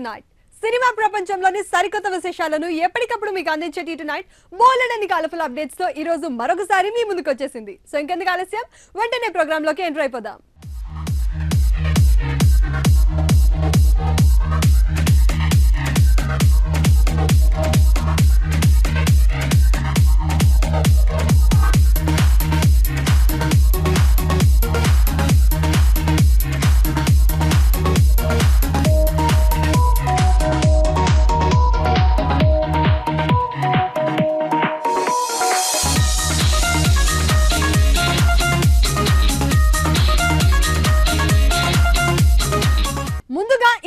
Tonight. Cinema ప్రపంచంలోని సరికొత్త విశేషాలను ఎప్పటికప్పుడు మీకు అందించే Tonight బోలెడన్ని కలర్ఫుల్ అప్డేట్స్ తో ఈ రోజు మరొకసారి మీ ముందుకు వచ్చేసింది. సో ఇంకెందుకు ఆలస్యం, వెంటనే ప్రోగ్రామ్ లోకి ఎంటర్ అయిపోదాం.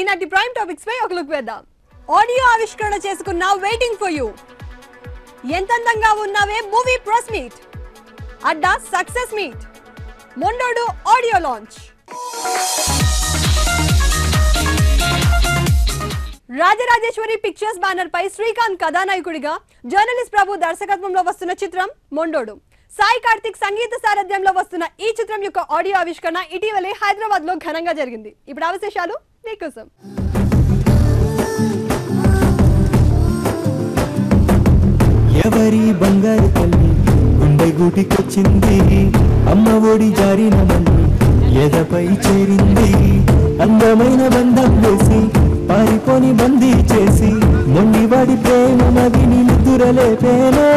ఈనాటి ప్రైమ్ టాపిక్స్ పై ఒక లుక్ వేద్దాం. ఆడియో ఆవిష్కరణ చేసుకున్న waiting for you, Entha Andanga Unnave movie press meet, Adda success meet, Mondodu audio launch. Rajarajeshwari pictures banner పై శ్రీకాంత్ కథానాయకుడిగా జర్నలిస్ట్ ప్రభు దర్శకత్వంలో వస్తున్న చిత్రం మొండోడు. సాయి కార్తిక్ సంగీత సారథ్యంలో వస్తున్న ఈ చిత్రం యొక్క ఆడియో ఆవిష్కరణ ఇటీవలే హైదరాబాద్ లో ఘనంగా జరిగింది. ఇప్పుడు ఆ విశేషాలు మీకోసం. ఎవరి బంగారు తల్లి గుండె గూటికొచ్చింది, అమ్మ ఒడి జారిన మళ్ళీ ఎదపై చేరింది, అందమైన బంధం వేసి పారిపోని బందీ చేసి మొండివాడి ప్రేమ నదిని నిద్దురలేపేనే.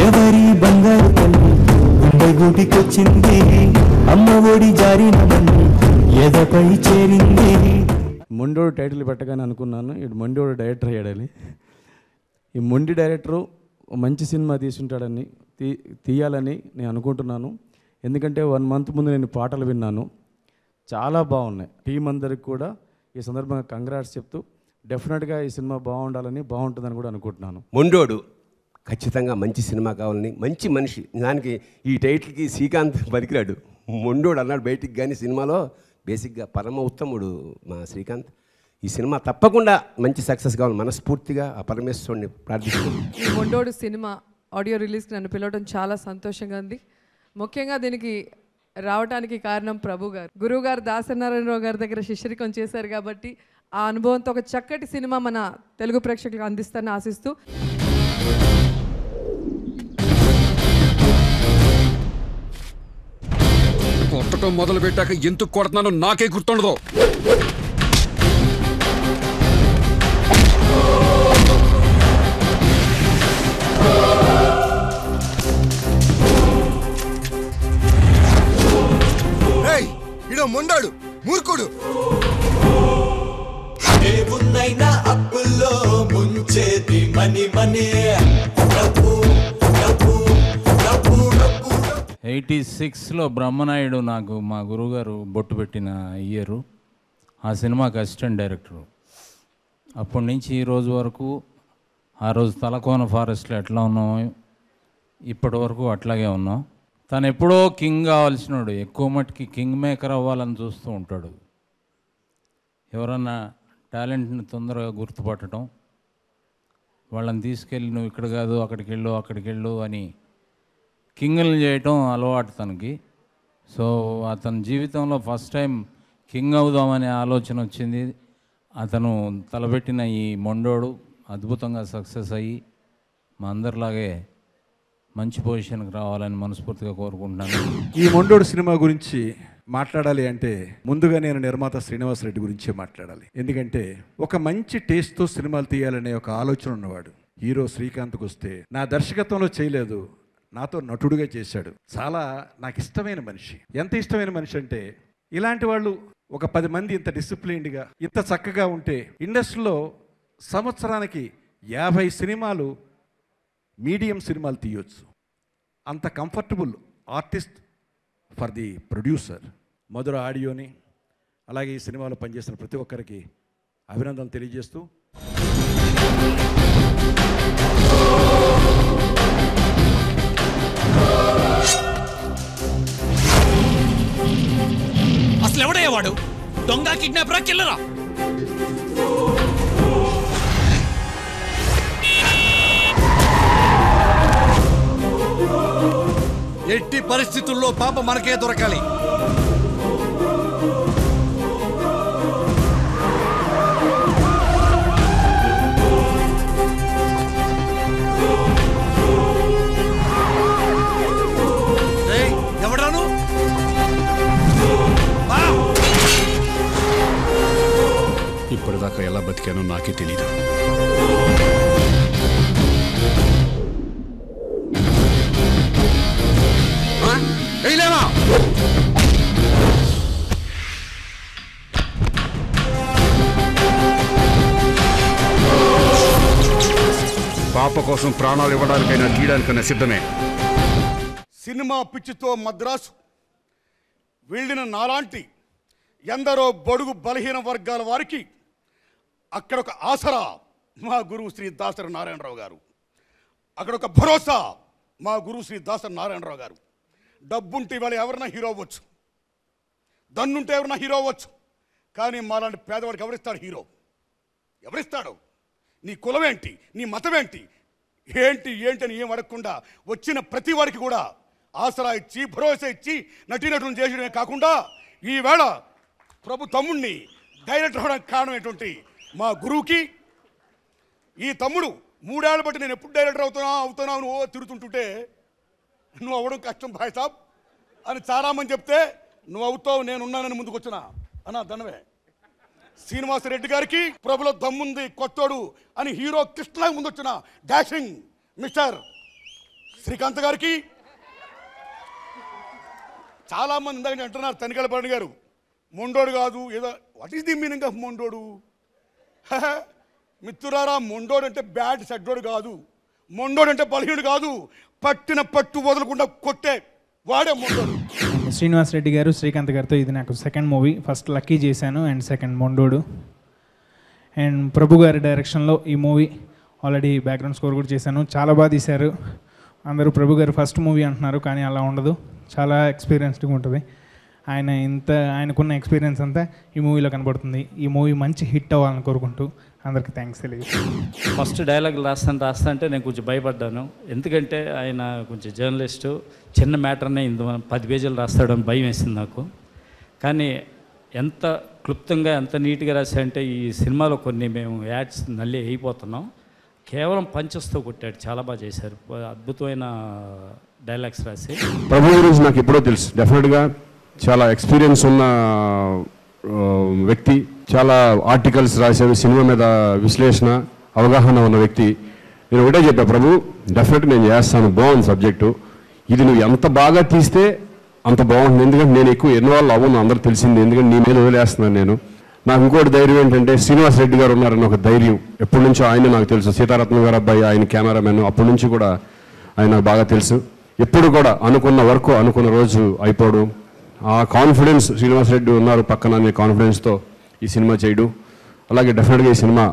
ఎవరి బంగారు తల్లి గుండె గూటికొచ్చింది, అమ్మ ఒడి జారిన మళ్ళీ ఎదపై చేరింది. మొండోడు టైటిల్ పెట్టగానే అనుకున్నాను ఇటు మొండోడు డైరెక్టర్ అయ్యాడని. ఈ మొండి డైరెక్టరు మంచి సినిమా తీసుంటాడని తీయాలని నేను అనుకుంటున్నాను. ఎందుకంటే 1 మంత్ ముందు నేను పాటలు విన్నాను, చాలా బాగున్నాయి. టీం అందరికి కూడా ఈ సందర్భంగా కంగ్రాట్స్ చెప్తూ డెఫినెట్గా ఈ సినిమా బాగుంటుందని కూడా అనుకుంటున్నాను. మొండోడు ఖచ్చితంగా మంచి సినిమా కావాలని, మంచి మనిషి. దానికి ఈ టైటిల్కి శ్రీకాంత్ బతికిరాడు, మొండోడు అన్నాడు బయటికి. కానీ సినిమాలో బేసిక్గా పరమ ఉత్తముడు మా శ్రీకాంత్. ఈ సినిమా తప్పకుండా మంచి సక్సెస్ కావాలి మనస్ఫూర్తిగా ఆ పరమేశ్వరుని ప్రార్థిస్తున్నాను. ఈ మొండోడు సినిమా ఆడియో రిలీజ్కి నన్ను పిలవడం చాలా సంతోషంగా ఉంది. ముఖ్యంగా దీనికి రావడానికి కారణం ప్రభు గారు, గురువు గారు దాసనారాయణరావు గారి దగ్గర శిష్యరికం చేశారు కాబట్టి ఆ అనుభవంతో ఒక చక్కటి సినిమా మన తెలుగు ప్రేక్షకులకు అందిస్తానని ఆశిస్తూ కొట్టడం మొదలు పెట్టాక ఎందుకు కొడుతున్నానో నాకే గుర్తుండదు. ఇడో మొండాడు మూర్ఖుడు. ఏమున్నైనా అప్పుల్లో ముంచేది మనీ మనీ. 86లో బ్రహ్మనాయుడు నాకు మా గురువుగారు బొట్టు పెట్టిన ఇయరు. ఆ సినిమాకి అసిస్టెంట్ డైరెక్టరు. అప్పటి నుంచి ఈ రోజు వరకు, ఆ రోజు తలకోన ఫారెస్ట్లో ఎట్లా ఉన్నామో ఇప్పటి వరకు అట్లాగే ఉన్నాం. తను ఎప్పుడో కింగ్ కావాల్సినాడు, ఎక్కువ మట్టుకి కింగ్ మేకర్ అవ్వాలని చూస్తూ ఉంటాడు. ఎవరన్నా టాలెంట్ని తొందరగా గుర్తుపట్టడం, వాళ్ళని తీసుకెళ్ళి నువ్వు ఇక్కడ కాదు అక్కడికి వెళ్ళు అని కింగ్ని చేయటం అలవాటు తనకి. సో అతని జీవితంలో ఫస్ట్ టైం కింగ్ అవుదామనే ఆలోచన వచ్చింది. అతను తలపెట్టిన ఈ మొండోడు అద్భుతంగా సక్సెస్ అయ్యి మా అందరిలాగే మంచి పొజిషన్కి రావాలని మనస్ఫూర్తిగా కోరుకుంటున్నాను. ఈ మొండోడు సినిమా గురించి మాట్లాడాలి అంటే ముందుగా నేను నిర్మాత శ్రీనివాస్ రెడ్డి గురించే మాట్లాడాలి. ఎందుకంటే ఒక మంచి టేస్ట్తో సినిమాలు తీయాలనే ఒక ఆలోచన ఉన్నవాడు. హీరో శ్రీకాంత్కి వస్తే నా దర్శకత్వంలో చేయలేదు, నాతో నటుడుగా చేశాడు. చాలా నాకు ఇష్టమైన మనిషి. ఎంత ఇష్టమైన మనిషి అంటే, ఇలాంటి వాళ్ళు ఒక 10 మంది ఇంత డిసిప్లిన్డ్గా ఇంత చక్కగా ఉంటే ఇండస్ట్రీలో సంవత్సరానికి 50 సినిమాలు, మీడియం సినిమాలు తీయొచ్చు. అంత comfortable artist for the producer. Madhura ఆడియోని అలాగే ఈ సినిమాలో పనిచేసిన ప్రతి ఒక్కరికి అభినందనలు తెలియజేస్తూ అసలు ఎవడయ్యేవాడు? దొంగ, కిడ్నాపరా, కిల్లరా? ఎట్టి పరిస్థితుల్లో పాప మనకే దొరకాలి. ఎవడాను? ఇప్పటిదాకా ఎలా బతికానో నాకే తెలీదు. పాప కోసం ప్రాణాలు ఇవ్వడానికైనా తీయడానికైనా సిద్ధమే. సినిమా పిచ్చితో మద్రాసు వెళ్ళిన నాలాంటి ఎందరో బడుగు బలహీన వర్గాల వారికి అక్కడ ఒక ఆసరా మా గురువు శ్రీ దాసరి నారాయణరావు గారు, అక్కడ ఒక భరోసా మా గురువు శ్రీ దాసరి నారాయణరావు గారు. డబ్బుంటే ఇవాళ ఎవరైనా హీరో అవ్వచ్చు, దన్నుంటే ఎవరైనా హీరో అవ్వచ్చు, కానీ మాలాంటి పేదవాడికి ఎవరిస్తాడు హీరో? ఎవరిస్తాడు? నీ కులమేంటి, నీ మతమేంటి, ఏంటి ఏంటి అని ఏం అడగకుండా వచ్చిన ప్రతి వాడికి కూడా ఆసరా ఇచ్చి భరోసా ఇచ్చి నటీనటులను చేసడమే కాకుండా ఈవేళ ప్రభు తమ్ముడిని డైరెక్టర్ అవడానికి కారణం ఏంటి మా గురువుకి. ఈ తమ్ముడు 3 ఏళ్ళ బట్టి నేను ఎప్పుడు డైరెక్టర్ అవుతున్నా నువ్వు తిరుగుతుంటుంటే నువ్వు అవ్వడం కష్టం భాయ్ సాబ్ అని చాలామంది చెప్తే నువ్వు అవుతావు, నేనున్నానని ముందుకు వచ్చిన అన్నా ధనవే. శ్రీనివాసరెడ్డి గారికి ప్రభులో దమ్ముంది కొత్తోడు అని హీరో కృష్ణ ముందు వచ్చిన డాషింగ్ మిస్టర్ శ్రీకాంత్ గారికి చాలామంది ఇందాక అంటున్నారు. తనికెళ్ళపల్లి గారు మొండోడు కాదు ఏదో, what is the meaning of Mondodu? మిత్రులారా, మొండోడు అంటే బ్యాడ్ సెడ్డోడు కాదు, మొండోడు అంటే బలహీనుడు కాదు, పట్టిన పట్టు వదలకుండా కొట్టే వాడే మొండోడు. శ్రీనివాస్ రెడ్డి గారు శ్రీకాంత్ గారితో ఇది నాకు సెకండ్ మూవీ. ఫస్ట్ లక్కీ చేశాను అండ్ సెకండ్ మొండోడు. అండ్ ప్రభు గారి డైరెక్షన్లో ఈ మూవీ ఆల్రెడీ బ్యాక్గ్రౌండ్ స్కోర్ కూడా చేశాను. చాలా బాగా తీశారు. అందరూ ప్రభు గారు ఫస్ట్ మూవీ అంటున్నారు, కానీ అలా ఉండదు, చాలా ఎక్స్పీరియన్స్డ్గా ఉంటుంది. ఆయనకున్న ఎక్స్పీరియన్స్ అంతా ఈ మూవీలో కనబడుతుంది. ఈ మూవీ మంచి హిట్ అవ్వాలని కోరుకుంటూ అందరికీ థ్యాంక్స్ తెలియదు. ఫస్ట్ డైలాగ్ రాస్తా నేను కొంచెం భయపడ్డాను, ఎందుకంటే ఆయన కొంచెం జర్నలిస్టు, చిన్న మ్యాటర్నే 10 పేజీలు రాస్తాడని భయం వేసింది నాకు. కానీ ఎంత క్లుప్తంగా ఎంత నీట్గా రాశాడంటే ఈ సినిమాలో కొన్ని మేము యాడ్స్ నల్లి అయిపోతున్నాం, కేవలం పంచెస్తో కొట్టాడు, చాలా బాగా చేశారు, అద్భుతమైన డైలాగ్స్ రాసి. ప్రభు గురించి నాకు ఎప్పుడో తెలుసు, డెఫినెట్గా చాలా ఎక్స్పీరియన్స్ ఉన్న వ్యక్తి, చాలా ఆర్టికల్స్ రాశారు, సినిమా మీద విశ్లేషణ అవగాహన ఉన్న వ్యక్తి. నేను ఒకటే చెప్పా, ప్రభు డెఫినెట్గా నేను చేస్తాను, బాగుంది సబ్జెక్టు, ఇది నువ్వు ఎంత బాగా తీస్తే అంత బాగుంటుంది, ఎందుకంటే నేను ఎక్కువ ఇన్వాల్వ్ అవ్వను, అందరూ తెలిసింది, ఎందుకంటే నీ మీద వదిలేస్తున్నాను నేను. నాకు ఇంకోటి ధైర్యం ఏంటంటే శ్రీనివాస్ రెడ్డి గారు ఉన్నారని ఒక ధైర్యం, ఎప్పటి నుంచో ఆయన నాకు తెలుసు, సీతారత్నం గారు అబ్బాయి ఆయన కెమెరామెన్, అప్పటి నుంచి కూడా ఆయన నాకు బాగా తెలుసు. ఎప్పుడు కూడా అనుకున్న వర్క్ అనుకున్న రోజు అయిపోవడం, ఆ కాన్ఫిడెన్స్ శ్రీనివాస్ రెడ్డి ఉన్నారు పక్కన అనే కాన్ఫిడెన్స్తో ఈ సినిమా చేయడం. అలాగే డెఫినెట్గా ఈ సినిమా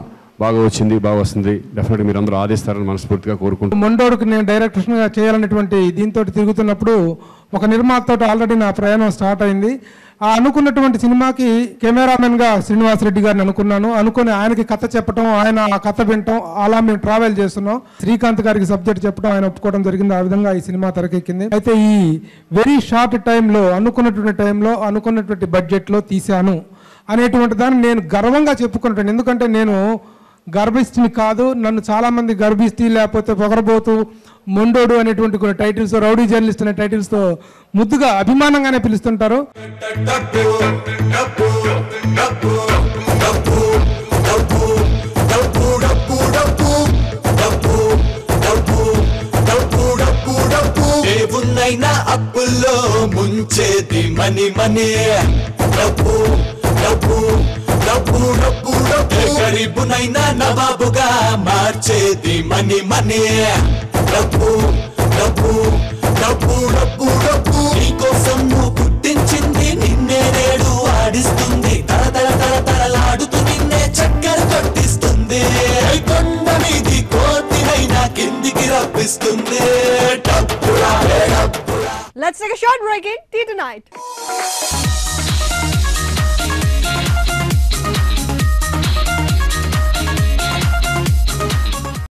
బాగా వచ్చింది, బాగా వస్తుంది, డెఫినెట్గా మీరు అందరూ ఆదేస్తారని మనస్ఫూర్తిగా కోరుకుంటున్నాను. మొండోడుకు నేను డైరెక్టర్గా చేయాలనేటువంటి దీంతో తిరుగుతున్నప్పుడు ఒక నిర్మాతతో ఆల్రెడీ నా ప్రయాణం స్టార్ట్ అయింది. ఆ అనుకున్నటువంటి సినిమాకి కెమెరామెన్గా శ్రీనివాస్ రెడ్డి గారిని అనుకుని ఆయనకి కథ చెప్పడం, ఆయన ఆ కథ వినటం, అలా మేము ట్రావెల్ చేస్తున్నాం. శ్రీకాంత్ గారికి సబ్జెక్ట్ చెప్పడం, ఆయన ఒప్పుకోవడం జరిగింది. ఆ విధంగా ఈ సినిమా తెరకెక్కింది. అయితే ఈ వెరీ షార్ట్ టైంలో అనుకున్నటువంటి బడ్జెట్లో తీశాను అనేటువంటి దాన్ని నేను గర్వంగా చెప్పుకుంటాను. ఎందుకంటే నేను గర్భిష్ఠిని కాదు, నన్ను చాలామంది గర్భిష్ఠి లేకపోతే పొగరబోతు, మొండోడు అనేటువంటి కొన్ని టైటిల్స్, రౌడీ జర్నలిస్ట్ అనే టైటిల్స్తో ముద్దుగా అభిమానంగానే పిలుస్తుంటారు. దేవున్నైనా అప్పుల్లో ముంచేది మనీ మనీ, డబ్బు డబ్బు డబ్బు డబ్బు డబ్బు, గరీబునైనా నవాబుగా మార్చేది మనీ మనీ, డబ్బు డబ్బు డబ్బు డబ్బు డబ్బు. నీకోసం నువ్వు పుట్టించింది నిన్నే నేడు ఆడిస్తుంది, తరతరలాడుతూ నిన్నే చక్కెర కొట్టిస్తుంది, కొండ మీది కోతినైనా కిందికి రప్పిస్తుంది. Let's take a short break in Tea Tonight.